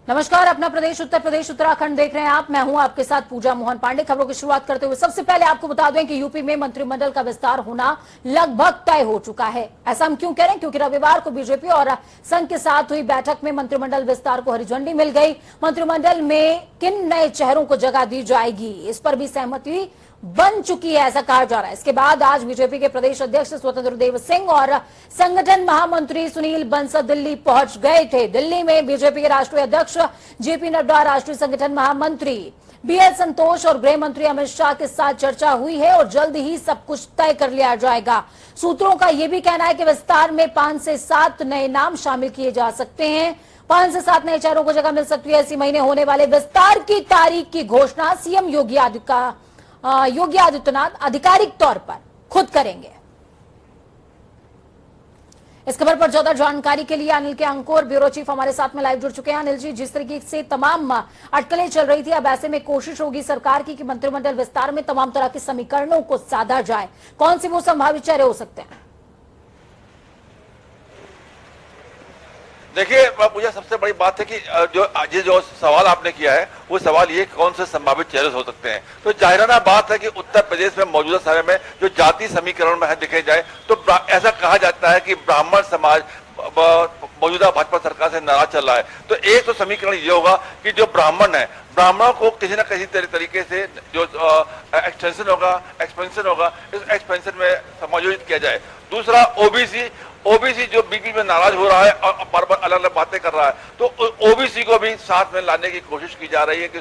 नमस्कार, अपना प्रदेश उत्तर प्रदेश उत्तराखंड देख रहे हैं आप। मैं हूं आपके साथ पूजा मोहन पांडे। खबरों की शुरुआत करते हुए सबसे पहले आपको बता दें कि यूपी में मंत्रिमंडल का विस्तार होना लगभग तय हो चुका है। ऐसा हम क्यों कह रहे हैं? क्योंकि रविवार को बीजेपी और संघ के साथ हुई बैठक में मंत्रिमंडल विस्तार को हरी झंडी मिल गई। मंत्रिमंडल में किन नए चेहरों को जगह दी जाएगी, इस पर भी सहमति बन चुकी है, ऐसा कहा जा रहा है। इसके बाद आज बीजेपी के प्रदेश अध्यक्ष स्वतंत्र देव सिंह और संगठन महामंत्री सुनील बंसल दिल्ली पहुंच गए थे। दिल्ली में बीजेपी के राष्ट्रीय अध्यक्ष जेपी नड्डा, राष्ट्रीय संगठन महामंत्री बीएल संतोष और गृह मंत्री अमित शाह के साथ चर्चा हुई है और जल्द ही सब कुछ तय कर लिया जाएगा। सूत्रों का यह भी कहना है कि विस्तार में 5 से 7 नए नाम शामिल किए जा सकते हैं। 5 से 7 नए चेहरों को जगह मिल सकती है। इसी महीने होने वाले विस्तार की तारीख की घोषणा सीएम योगी आदित्यनाथ आधिकारिक तौर पर खुद करेंगे। इस खबर पर ज्यादा जानकारी के लिए अनिल के अंकुर, ब्यूरो चीफ, हमारे साथ में लाइव जुड़ चुके हैं। अनिल जी, जिस तरीके से तमाम अटकलें चल रही थी, अब ऐसे में कोशिश होगी सरकार की कि मंत्रिमंडल विस्तार में तमाम तरह के समीकरणों को साधा जाए। कौन सी वो संभावित चेहरे हो सकते हैं? देखिए मुझे सबसे बड़ी बात है कि जो सवाल आपने किया है वो सवाल ये कौन से संभावित चेहरे हो सकते हैं। तो जाहिराना बात है कि उत्तर प्रदेश में मौजूदा समय में जो जाति समीकरण में है देखे जाए तो ऐसा कहा जाता है कि ब्राह्मण समाज मौजूदा भाजपा सरकार से नाराज चल रहा है। तो एक तो समीकरण ये होगा कि जो ब्राह्मण है, ब्राह्मणों को किसी न किसी तरीके से जो एक्सटेंशन होगा, एक्सपेंशन होगा, इस एक्सपेंशन में समायोजित किया जाए। दूसरा ओबीसी जो बीच में नाराज हो रहा है और बार बार अलग अलग बातें कर रहा है, तो ओबीसी को भी साथ में लाने की कोशिश की जा रही है कि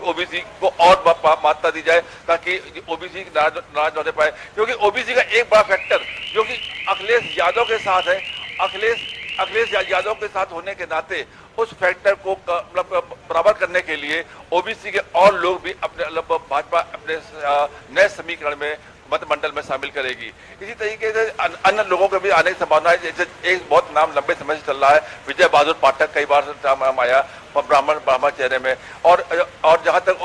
ओबीसी को और मान्यता दी जाए ताकि ओबीसी नाराज होने पाए। क्योंकि ओबीसी का एक बड़ा फैक्टर जो कि अखिलेश यादव के साथ है, अखिलेश यादव के साथ होने के नाते उस फैक्टर को मतलब बराबर करने के लिए ओबीसी के और लोग भी अपने भाजपा अपने नए समीकरण में मंत्रिमंडल में शामिल करेगी। इसी तरीके से अन्य लोगों के भी आने की संभावना है। जैसे एक बहुत नाम लंबे समय से चल रहा है, विजय बहादुर पाठक, कई बार नाम आया ब्राह्मण चेहरे में। और जहां तक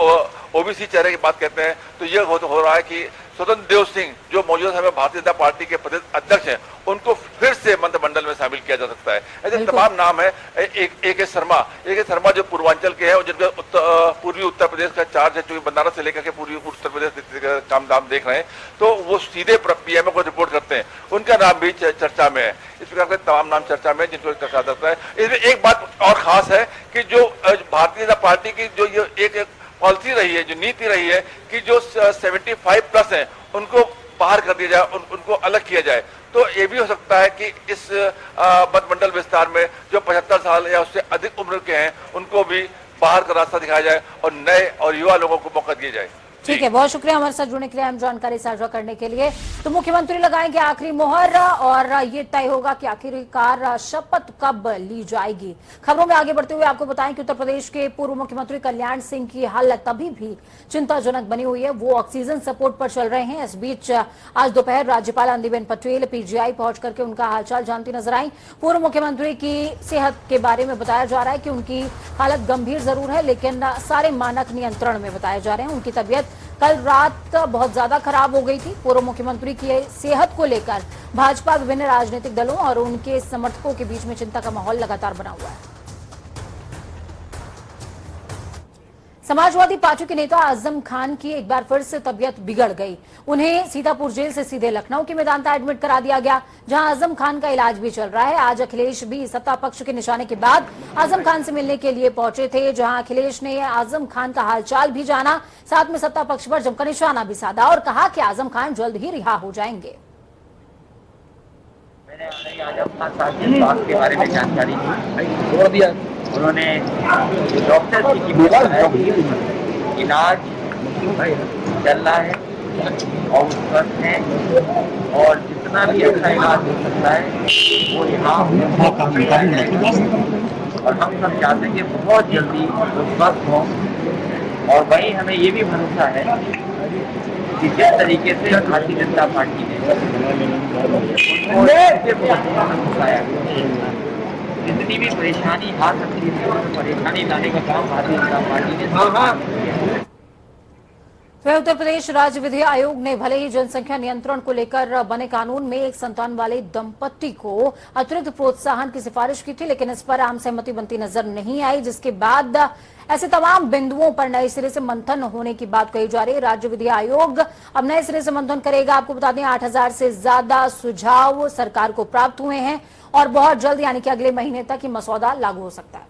ओबीसी चेहरे की बात कहते हैं तो ये हो रहा है कि स्वतंत्र देव सिंह जो मौजूदा समय भारतीय जनता पार्टी के प्रदेश अध्यक्ष हैं, उनको फिर से मंत्रिमंडल में शामिल किया जा सकता है। ऐसे तमाम नाम है। ए.के. शर्मा जो पूर्वांचल के हैं और जिनका पूर्वी उत्तर प्रदेश का चार्ज है, क्योंकि बनारस से लेकर के पूर्वी उत्तर प्रदेश का काम दाम देख रहे हैं, तो वो सीधे पीएमओ को रिपोर्ट करते हैं। उनका नाम भी चर्चा में है। इस प्रकार के तमाम नाम चर्चा में जिनको कहा जाता है। इसमें एक बात और खास है कि जो भारतीय जनता पार्टी की जो ये एक पॉलिसी रही है, जो नीति रही है कि जो 75+ हैं उनको बाहर कर दिया जाए, उनको अलग किया जाए। तो ये भी हो सकता है कि इस मंत्रिमंडल विस्तार में जो 75 साल या उससे अधिक उम्र के हैं उनको भी बाहर का रास्ता दिखाया जाए और नए और युवा लोगों को मौका दिया जाए। ठीक है, बहुत शुक्रिया हमारे साथ जुड़ने के लिए, हम जानकारी साझा करने के लिए। तो मुख्यमंत्री लगाएंगे आखिरी मोहर और ये तय होगा कि आखिरकार शपथ कब ली जाएगी। खबरों में आगे बढ़ते हुए आपको बताएं कि उत्तर प्रदेश के पूर्व मुख्यमंत्री कल्याण सिंह की हालत अभी भी चिंताजनक बनी हुई है। वो ऑक्सीजन सपोर्ट पर चल रहे हैं। इस बीच आज दोपहर राज्यपाल आनंदीबेन पटेल पीजीआई पहुंच करके उनका हालचाल जानती नजर आई। पूर्व मुख्यमंत्री की सेहत के बारे में बताया जा रहा है कि उनकी हालत गंभीर जरूर है, लेकिन सारे मानक नियंत्रण में बताए जा रहे हैं। उनकी तबीयत कल रात बहुत ज्यादा खराब हो गई थी। पूर्व मुख्यमंत्री की सेहत को लेकर भाजपा, विभिन्न राजनीतिक दलों और उनके समर्थकों के बीच में चिंता का माहौल लगातार बना हुआ है। समाजवादी पार्टी के नेता आजम खान की एक बार फिर से तबीयत बिगड़ गई। उन्हें सीतापुर जेल से सीधे लखनऊ के मेदांता एडमिट करा दिया गया, जहां आजम खान का इलाज भी चल रहा है। आज अखिलेश भी सत्ता पक्ष के निशाने के बाद आजम खान से मिलने के लिए पहुंचे थे, जहां अखिलेश ने आजम खान का हालचाल भी जाना, साथ में सत्ता पक्ष पर जमकर निशाना भी साधा और कहा कि आजम खान जल्द ही रिहा हो जाएंगे। मैंने आजम खान साहब के स्वास्थ्य के बारे में जानकारी दी। उन्होंने डॉक्टर की इलाज चल रहा है और स्वस्थ है और जितना भी अच्छा इलाज हो सकता है वो यहाँ और हम सब चाहते हैं कि बहुत जल्दी वो स्वस्थ हों। और वहीं हमें ये भी भरोसा है कि जिस तरीके से भारतीय जनता पार्टी ने जितनी भी परेशानी आ सकती है, परेशानी लाने का काम भारतीय जनता पार्टी ने वह उत्तर प्रदेश राज्य विधि आयोग ने भले ही जनसंख्या नियंत्रण को लेकर बने कानून में एक संतान वाले दंपति को अतिरिक्त प्रोत्साहन की सिफारिश की थी, लेकिन इस पर आम सहमति बनती नजर नहीं आई, जिसके बाद ऐसे तमाम बिंदुओं पर नए सिरे से मंथन होने की बात कही जा रही है। राज्य विधि आयोग अब नए सिरे से मंथन करेगा। आपको बता दें 8000 से ज्यादा सुझाव सरकार को प्राप्त हुए हैं और बहुत जल्द यानी कि अगले महीने तक ये मसौदा लागू हो सकता है।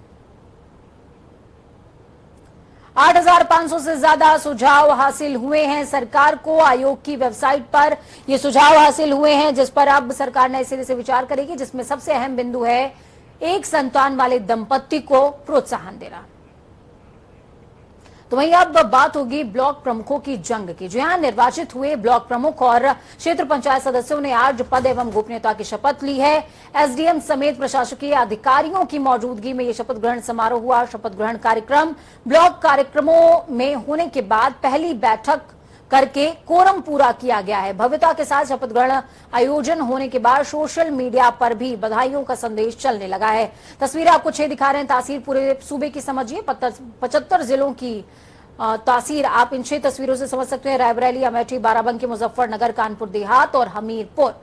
8500 से ज्यादा सुझाव हासिल हुए हैं सरकार को। आयोग की वेबसाइट पर ये सुझाव हासिल हुए हैं, जिस पर अब सरकार नए सिरे से विचार करेगी, जिसमें सबसे अहम बिंदु है एक संतान वाले दंपति को प्रोत्साहन देना। तो वहीं अब बात होगी ब्लॉक प्रमुखों की जंग की। जी हां, निर्वाचित हुए ब्लॉक प्रमुख और क्षेत्र पंचायत सदस्यों ने आज पद एवं गोपनीयता की शपथ ली है। एसडीएम समेत प्रशासकीय अधिकारियों की मौजूदगी में यह शपथ ग्रहण समारोह हुआ। शपथ ग्रहण कार्यक्रम ब्लॉक कार्यक्रमों में होने के बाद पहली बैठक करके कोरम पूरा किया गया है। भव्यता के साथ शपथ ग्रहण आयोजन होने के बाद सोशल मीडिया पर भी बधाइयों का संदेश चलने लगा है। तस्वीरें आपको 6 दिखा रहे हैं। तासीर पूरे सूबे की समझिए, 75 जिलों की तासीर आप इन 6 तस्वीरों से समझ सकते हैं। रायबरेली, अमेठी, बाराबंकी, मुजफ्फरनगर, कानपुर देहात और हमीरपुर।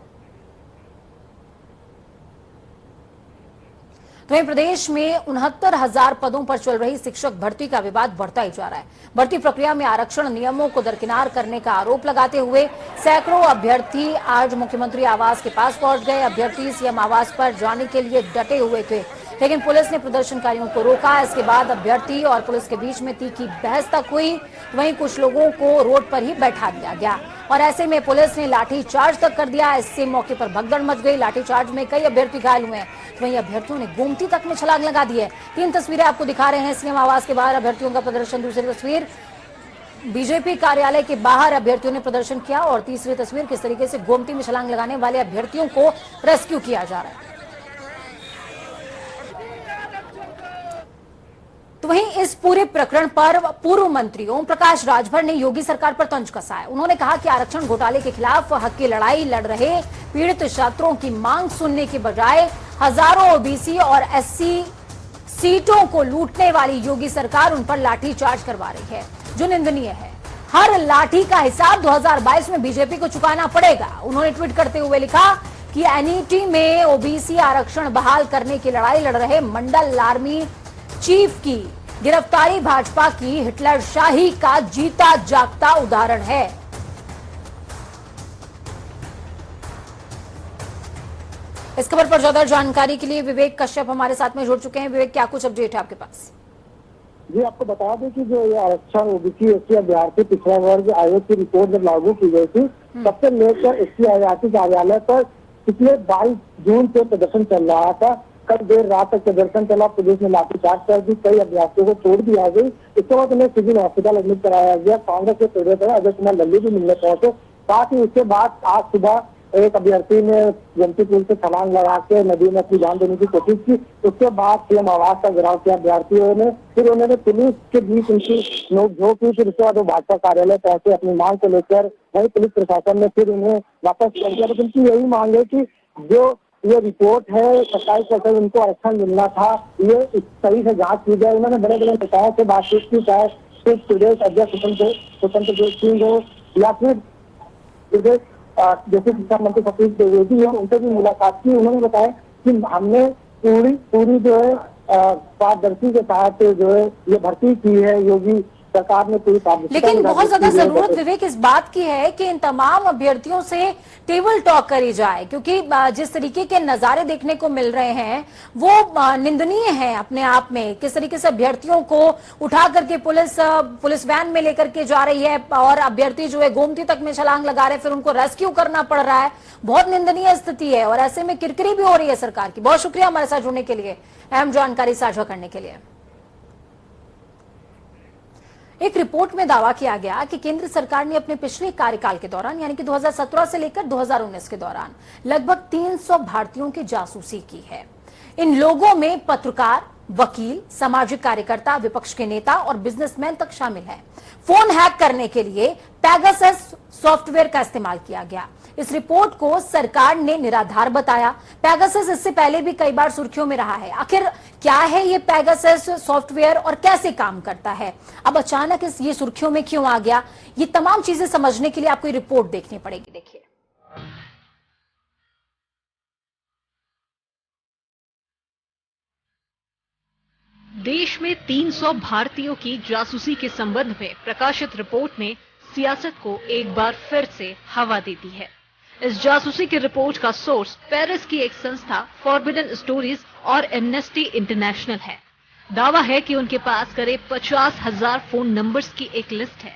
तो वहीं प्रदेश में 69,000 पदों पर चल रही शिक्षक भर्ती का विवाद बढ़ता ही जा रहा है। भर्ती प्रक्रिया में आरक्षण नियमों को दरकिनार करने का आरोप लगाते हुए सैकड़ों अभ्यर्थी आज मुख्यमंत्री आवास के पास पहुंच गए। अभ्यर्थी सीएम आवास पर जाने के लिए डटे हुए थे, लेकिन पुलिस ने प्रदर्शनकारियों को रोका। इसके बाद अभ्यर्थी और पुलिस के बीच में तीखी बहस तक हुई। वहीं कुछ लोगों को रोड पर ही बैठा दिया गया और ऐसे में पुलिस ने लाठी चार्ज तक कर दिया। इससे मौके पर भगदड़ मच गई। लाठी चार्ज में कई अभ्यर्थी घायल हुए हैं। वहीं अभ्यर्थियों ने गोमती तक में छलांग लगा दी है। 3 तस्वीरें आपको दिखा रहे हैं सीएम आवास के बाहर अभ्यर्थियों का प्रदर्शन। दूसरी तस्वीर बीजेपी कार्यालय के बाहर अभ्यर्थियों ने प्रदर्शन किया और तीसरी तस्वीर किस तरीके से गोमती में छलांग लगाने वाले अभ्यर्थियों को रेस्क्यू किया जा रहा है। तो वहीं इस पूरे प्रकरण पर पूर्व मंत्री ओम प्रकाश राजभर ने योगी सरकार पर तंज कसा है। उन्होंने कहा कि आरक्षण घोटाले के खिलाफ हक की लड़ाई लड़ रहे पीड़ित छात्रों की मांग सुनने के बजाय हजारों ओबीसी और एससी सीटों को लूटने वाली योगी सरकार उन पर लाठी चार्ज करवा रही है, जो निंदनीय है। हर लाठी का हिसाब 2022 में बीजेपी को चुकाना पड़ेगा। उन्होंने ट्वीट करते हुए लिखा कि एनईटी में ओबीसी आरक्षण बहाल करने की लड़ाई लड़ रहे मंडल आर्मी चीफ की गिरफ्तारी भाजपा की हिटलर शाही का जीता जागता उदाहरण है। इस खबर पर ज्यादा जानकारी के लिए विवेक कश्यप हमारे साथ में जुड़ चुके हैं। विवेक, क्या कुछ अपडेट है आपके पास? जी, आपको बता दें कि जो ये आरक्षण ओबीसी एससी अभ्यर्थी पिछड़ा वर्ग आयोग की रिपोर्ट जब लागू की गई थी, तब से लेकर एससी अभ्यर्थी कार्यालय पर पिछले 22 जून से प्रदर्शन चल रहा था। कल देर रात तक प्रदर्शन चला। पुलिस ने लाठीचार्ज कर दी, कई अभ्यर्थियों को छोड़ दिया गई। इसके बाद उन्हें सिविल हॉस्पिटल एडमिट कराया गया। कांग्रेस के प्रेरित अजय कुमार लल्लू भी मिलने पहुंचे। साथ ही उसके बाद आज सुबह एक अभ्यर्थी ने गोमती पुल से छलांग लगा के नदी में अपनी जान देने की कोशिश की। उसके बाद सीएम आवास का घेराव किया अभ्यर्थियों ने। फिर उन्होंने पुलिस के बीच उनकी नोकझोंक की। फिर उसके बाद वो भाजपा कार्यालय पहुंचे अपनी मांग को लेकर। वहीं पुलिस प्रशासन ने फिर उन्हें वापस कर दिया। लेकिन उनकी यही मांग है कि जो ये रिपोर्ट है 27% उनको आरक्षण मिलना था, ये सही से जांच की जाए। उन्होंने बड़े बड़े नेताओं से बातचीत की, चाहे फिर प्रदेश अध्यक्ष स्वतंत्र देव सिंह हो या फिर प्रदेश जैसे शिक्षा मंत्री सतीश द्विवेदी हो, उनसे भी मुलाकात की। उन्होंने बताया कि हमने पूरी जो है पारदर्शी के साथ जो है ये भर्ती की है। योगी सरकार ने पूरी पारदर्शिता, लेकिन बहुत ज्यादा जरूरत विवेक इस बात की है कि इन तमाम अभ्यर्थियों से टेबल टॉक करी जाए, क्योंकि जिस तरीके के नजारे देखने को मिल रहे हैं वो निंदनीय है अपने आप में। किस तरीके से अभ्यर्थियों को उठा करके पुलिस वैन में लेकर के जा रही है और अभ्यर्थी जो है गोमती तक में छलांग लगा रहे, फिर उनको रेस्क्यू करना पड़ रहा है। बहुत निंदनीय स्थिति है और ऐसे में किरकिरी भी हो रही है सरकार की। बहुत शुक्रिया हमारे साथ जुड़ने के लिए, अहम जानकारी साझा करने के लिए। एक रिपोर्ट में दावा किया गया कि केंद्र सरकार ने अपने पिछले कार्यकाल के दौरान यानी कि 2017 से लेकर 2019 के दौरान लगभग 300 भारतीयों की जासूसी की है। इन लोगों में पत्रकार, वकील, सामाजिक कार्यकर्ता, विपक्ष के नेता और बिजनेसमैन तक शामिल हैं। फोन हैक करने के लिए पैगासस सॉफ्टवेयर का इस्तेमाल किया गया। इस रिपोर्ट को सरकार ने निराधार बताया। पेगासस इससे पहले भी कई बार सुर्खियों में रहा है। आखिर क्या है ये पेगासस सॉफ्टवेयर और कैसे काम करता है, अब अचानक ये सुर्खियों में क्यों आ गया, ये तमाम चीजें समझने के लिए आपको ये रिपोर्ट देखनी पड़ेगी। देखिए, देश में 300 भारतीयों की जासूसी के संबंध में प्रकाशित रिपोर्ट ने सियासत को एक बार फिर से हवा दे दी है। इस जासूसी की रिपोर्ट का सोर्स पेरिस की एक संस्था फॉरबिडन स्टोरीज और एमनेस्टी इंटरनेशनल है। दावा है कि उनके पास करीब 50,000 फोन नंबर्स की एक लिस्ट है।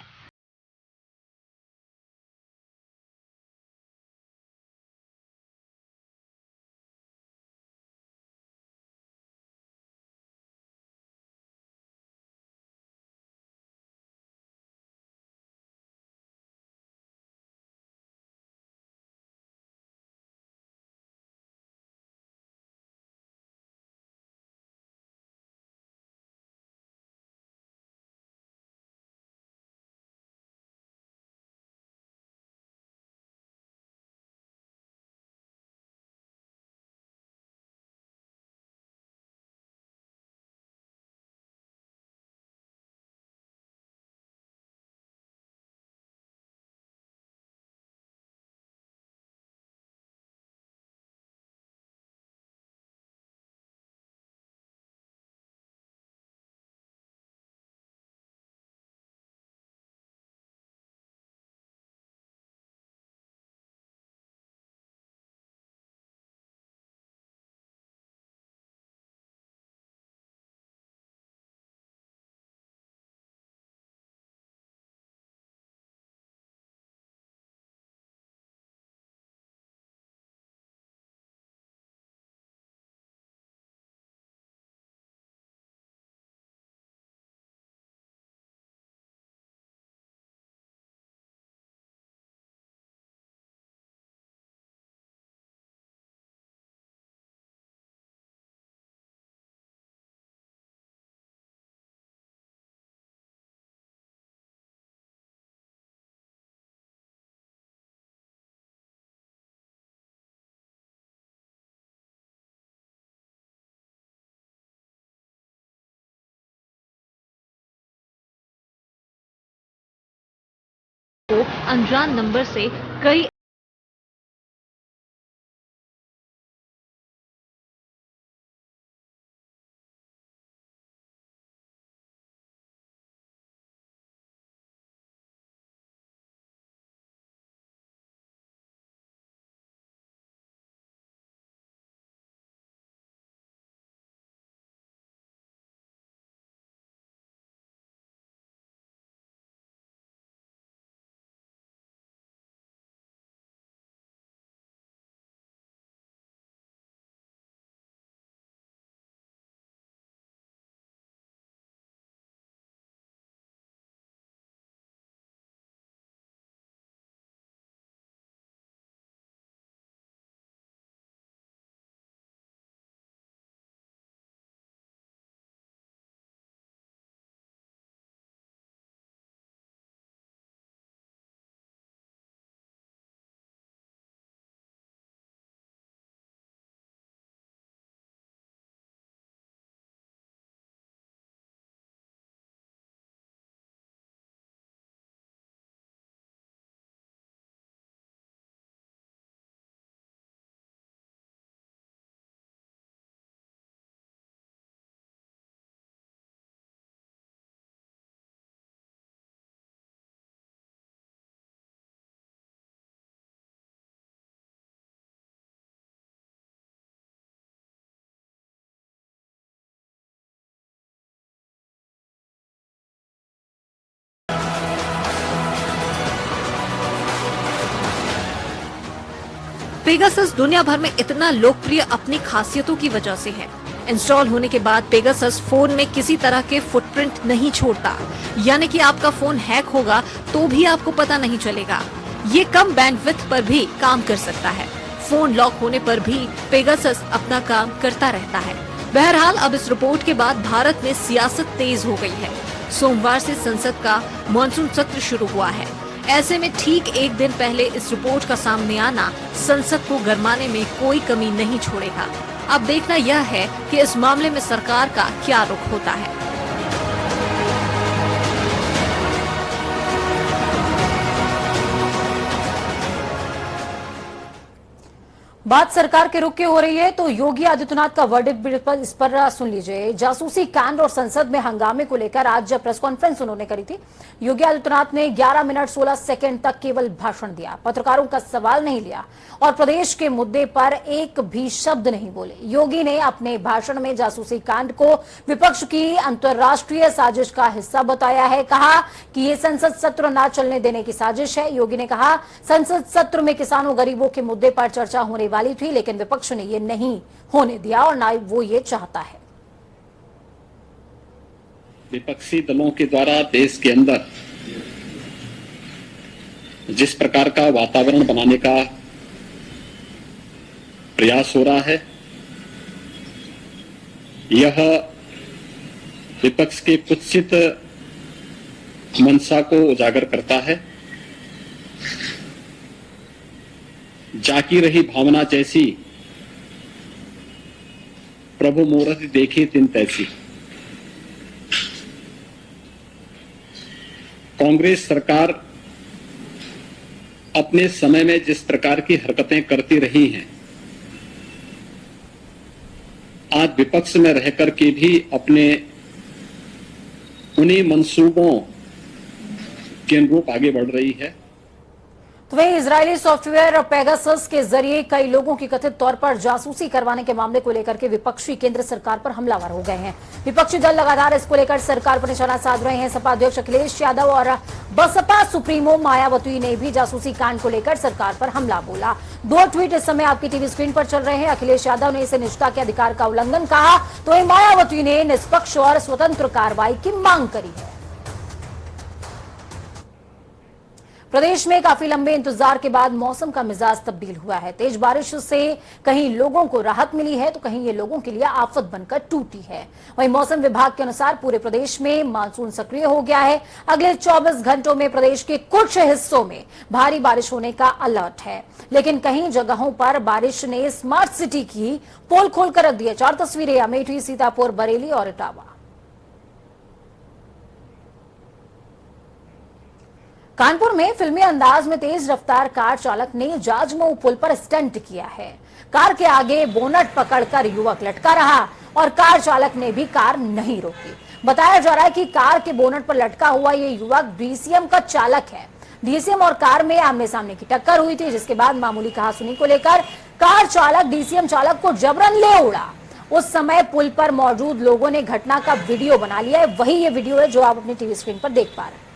को अनजान नंबर से कई पेगासस दुनिया भर में इतना लोकप्रिय अपनी खासियतों की वजह से है। इंस्टॉल होने के बाद पेगासस फोन में किसी तरह के फुटप्रिंट नहीं छोड़ता, यानी कि आपका फोन हैक होगा तो भी आपको पता नहीं चलेगा। ये कम बैंडविड्थ पर भी काम कर सकता है। फोन लॉक होने पर भी पेगासस अपना काम करता रहता है। बहरहाल अब इस रिपोर्ट के बाद भारत में सियासत तेज हो गई है। सोमवार से संसद का मॉनसून सत्र शुरू हुआ है। ऐसे में ठीक एक दिन पहले इस रिपोर्ट का सामने आना संसद को गरमाने में कोई कमी नहीं छोड़ेगा। अब देखना यह है कि इस मामले में सरकार का क्या रुख होता है। बात सरकार के रुख की हो रही है तो योगी आदित्यनाथ का वर्डिक्ट इस पर सुन लीजिए। जासूसी कांड और संसद में हंगामे को लेकर आज जब प्रेस कॉन्फ्रेंस उन्होंने करी थी, योगी आदित्यनाथ ने 11 मिनट 16 सेकंड तक केवल भाषण दिया, पत्रकारों का सवाल नहीं लिया और प्रदेश के मुद्दे पर एक भी शब्द नहीं बोले। योगी ने अपने भाषण में जासूसी कांड को विपक्ष की अंतर्राष्ट्रीय साजिश का हिस्सा बताया है। कहा कि ये संसद सत्र न चलने देने की साजिश है। योगी ने कहा संसद सत्र में किसानों गरीबों के मुद्दे पर चर्चा होने वाली थी, लेकिन विपक्ष ने ये नहीं होने दिया और ना वो ये चाहता है। विपक्षी दलों के द्वारा देश के अंदर जिस प्रकार का वातावरण बनाने का प्रयास हो रहा है, यह विपक्ष के कुत्सित मंशा को उजागर करता है। जाकी रही भावना जैसी, प्रभु मूर्ति देखी तिन तैसी। कांग्रेस सरकार अपने समय में जिस प्रकार की हरकतें करती रही हैं, आज विपक्ष में रहकर के भी अपने उन्हीं मंसूबों के अनुरूप आगे बढ़ रही है। तो वहीं इजरायली सॉफ्टवेयर पेगासस के जरिए कई लोगों की कथित तौर पर जासूसी करवाने के मामले को लेकर के विपक्षी केंद्र सरकार पर हमलावर हो गए हैं। विपक्षी दल लगातार इसको लेकर सरकार पर निशाना साध रहे हैं। सपा अध्यक्ष अखिलेश यादव और बसपा सुप्रीमो मायावती ने भी जासूसी कांड को लेकर सरकार पर हमला बोला। 2 ट्वीट इस समय आपकी टीवी स्क्रीन पर चल रहे हैं। अखिलेश यादव ने इसे निष्ठा के अधिकार का उल्लंघन कहा, तो वहीं मायावती ने निष्पक्ष और स्वतंत्र कार्रवाई की मांग करी है। प्रदेश में काफी लंबे इंतजार के बाद मौसम का मिजाज तब्दील हुआ है। तेज बारिश से कहीं लोगों को राहत मिली है तो कहीं ये लोगों के लिए आफत बनकर टूटी है। वहीं मौसम विभाग के अनुसार पूरे प्रदेश में मानसून सक्रिय हो गया है। अगले 24 घंटों में प्रदेश के कुछ हिस्सों में भारी बारिश होने का अलर्ट है, लेकिन कई जगहों पर बारिश ने स्मार्ट सिटी की पोल खोलकर रख दी। 4 तस्वीरें अमेठी, सीतापुर, बरेली और इटावा। कानपुर में फिल्मी अंदाज में तेज रफ्तार कार चालक ने जाजमऊ पुल पर स्टंट किया है। कार के आगे बोनट पकड़कर युवक लटका रहा और कार चालक ने भी कार नहीं रोकी। बताया जा रहा है कि कार के बोनट पर लटका हुआ ये युवक डीसीएम का चालक है। डीसीएम और कार में आमने सामने की टक्कर हुई थी, जिसके बाद मामूली कहासुनी को लेकर कार चालक डीसीएम चालक को जबरन ले उड़ा। उस समय पुल पर मौजूद लोगों ने घटना का वीडियो बना लिया है। वही ये वीडियो है जो आप अपनी टीवी स्क्रीन पर देख पा रहे हैं।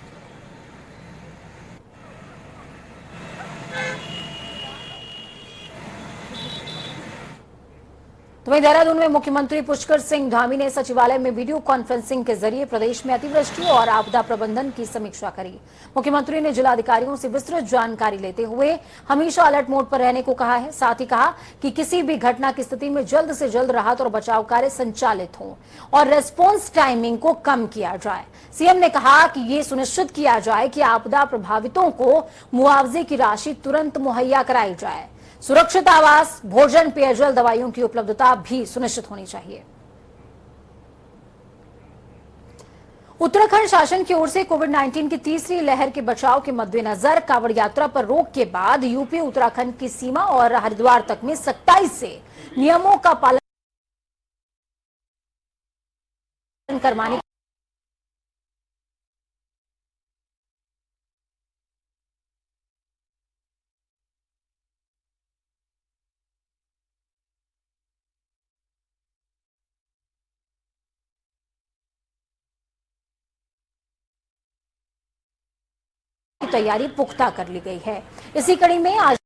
तो वहीं देहरादून में मुख्यमंत्री पुष्कर सिंह धामी ने सचिवालय में वीडियो कॉन्फ्रेंसिंग के जरिए प्रदेश में अतिवृष्टि और आपदा प्रबंधन की समीक्षा करी। मुख्यमंत्री ने जिलाधिकारियों से विस्तृत जानकारी लेते हुए हमेशा अलर्ट मोड पर रहने को कहा है। साथ ही कहा कि किसी भी घटना की स्थिति में जल्द से जल्द राहत और बचाव कार्य संचालित हो और रेस्पॉन्स टाइमिंग को कम किया जाए। सीएम ने कहा कि ये सुनिश्चित किया जाए कि आपदा प्रभावितों को मुआवजे की राशि तुरंत मुहैया कराई जाए। सुरक्षित आवास, भोजन, पेयजल, दवाइयों की उपलब्धता भी सुनिश्चित होनी चाहिए। उत्तराखंड शासन की ओर से कोविड-19 की तीसरी लहर के बचाव के मद्देनजर कांवड़ यात्रा पर रोक के बाद यूपी उत्तराखंड की सीमा और हरिद्वार तक में 27 से नियमों का पालन करवाने की तैयारी पुख्ता कर ली गई है। इसी कड़ी में आज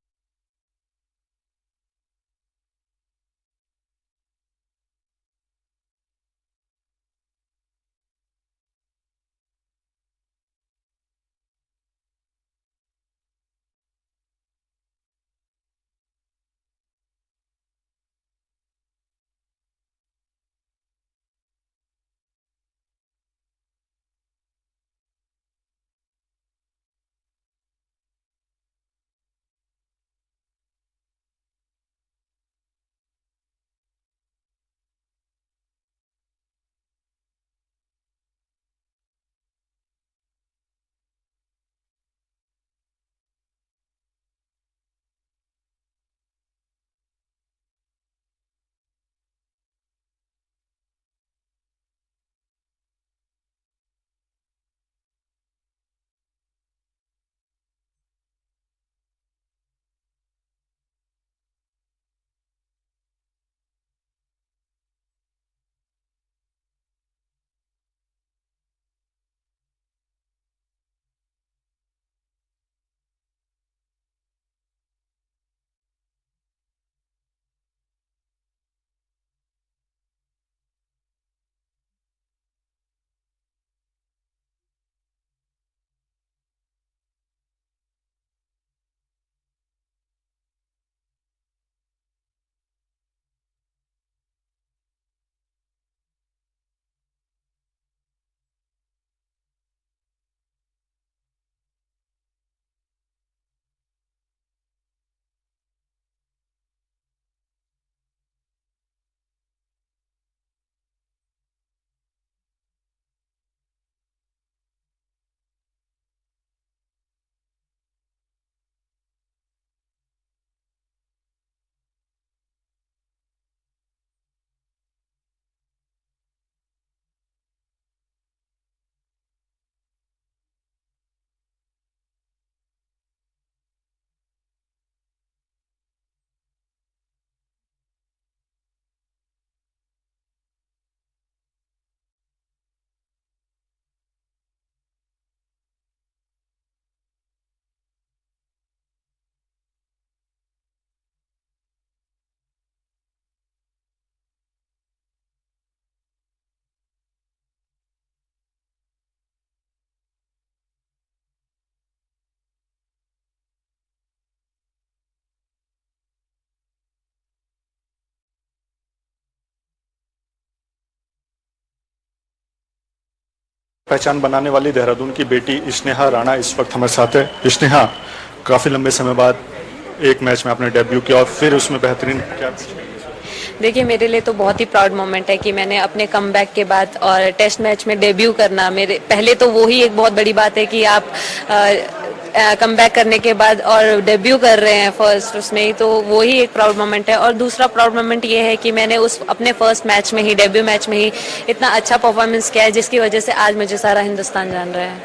पहचान बनाने वाली देहरादून की बेटी स्नेहा राणा इस वक्त हमारे साथ है। स्नेहा, काफी लंबे समय बाद एक मैच में आपने डेब्यू किया और फिर उसमें बेहतरीन क्या? देखिए, मेरे लिए तो बहुत ही प्राउड मोमेंट है कि मैंने अपने कमबैक के बाद और टेस्ट मैच में डेब्यू करना, मेरे पहले तो वो ही एक बहुत बड़ी बात है कि आप कमबैक करने के बाद और डेब्यू कर रहे हैं फर्स्ट उसमें ही, तो वो ही एक प्राउड मोमेंट है। और दूसरा प्राउड मोमेंट ये है कि मैंने उस अपने फर्स्ट मैच में ही, डेब्यू मैच में ही इतना अच्छा परफॉर्मेंस किया है जिसकी वजह से आज मुझे सारा हिंदुस्तान जान रहा है।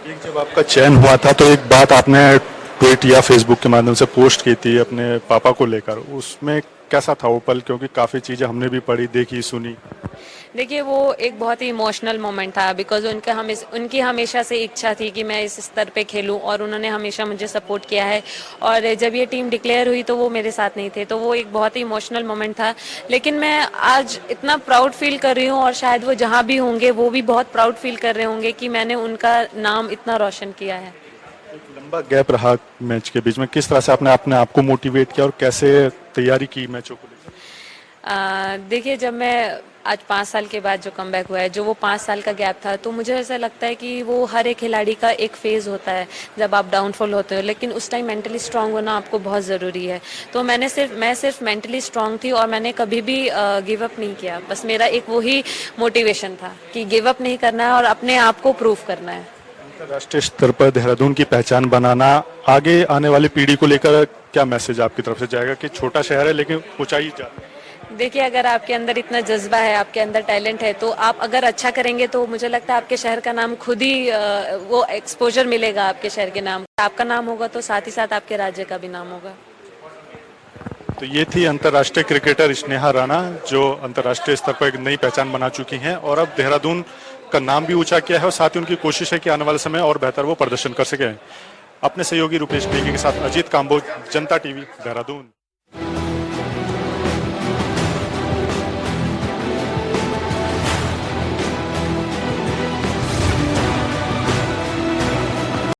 एक जब आपका चयन हुआ था तो एक बात आपने ट्वीट या फेसबुक के माध्यम से पोस्ट की थी अपने पापा को लेकर, उसमें कैसा था वो पल? क्योंकि काफी चीजें हमने भी पढ़ी, देखी, सुनी। देखिए, वो एक बहुत ही इमोशनल मोमेंट था बिकॉज उनकी हमेशा से इच्छा थी कि मैं इस स्तर पे खेलूं और उन्होंने हमेशा मुझे सपोर्ट किया है। और जब ये टीम डिक्लेयर हुई तो वो मेरे साथ नहीं थे, तो वो एक बहुत ही इमोशनल मोमेंट था। लेकिन मैं आज इतना प्राउड फील कर रही हूँ और शायद वो जहाँ भी होंगे वो भी बहुत प्राउड फील कर रहे होंगे कि मैंने उनका नाम इतना रोशन किया है। एक लंबा गैप रहा मैच के बीच में, किस तरह से आपने अपने आप को मोटिवेट किया और कैसे तैयारी की मैचों को लेकर? देखिए, जब मैं आज 5 साल के बाद जो कमबैक हुआ है, जो वो 5 साल का गैप था, तो मुझे ऐसा लगता है कि वो हर एक खिलाड़ी का एक फेज होता है जब आप डाउनफॉल होते हो, लेकिन उस टाइम मेंटली स्ट्रांग होना आपको बहुत ज़रूरी है। तो मैं सिर्फ मेंटली स्ट्रांग थी और मैंने कभी भी गिव अप नहीं किया। बस मेरा एक वही मोटिवेशन था कि गिव अप नहीं करना है और अपने आप को प्रूव करना है। अंतर्राष्ट्रीय स्तर पर देहरादून की पहचान बनाना, आगे आने वाली पीढ़ी को लेकर क्या मैसेज आपकी तरफ से जाएगा कि छोटा शहर है लेकिन ऊंचाई जा? देखिए, अगर आपके अंदर इतना जज्बा है, आपके अंदर टैलेंट है, तो आप अगर अच्छा करेंगे तो मुझे लगता है आपके शहर का नाम खुद ही वो एक्सपोजर मिलेगा आपके शहर के नाम। आपका नाम होगा तो साथ ही साथ आपके राज्य का भी नाम होगा। तो ये थी अंतर्राष्ट्रीय क्रिकेटर स्नेहा राणा, जो अंतर्राष्ट्रीय स्तर पर एक नई पहचान बना चुकी हैं और अब देहरादून का नाम भी ऊंचा किया है और साथ ही उनकी कोशिश है कि आने वाले समय और बेहतर वो प्रदर्शन कर सके। अपने सहयोगी रुपेश नेगी के साथ अजीत काम्बोज, जनता टीवी, देहरादून।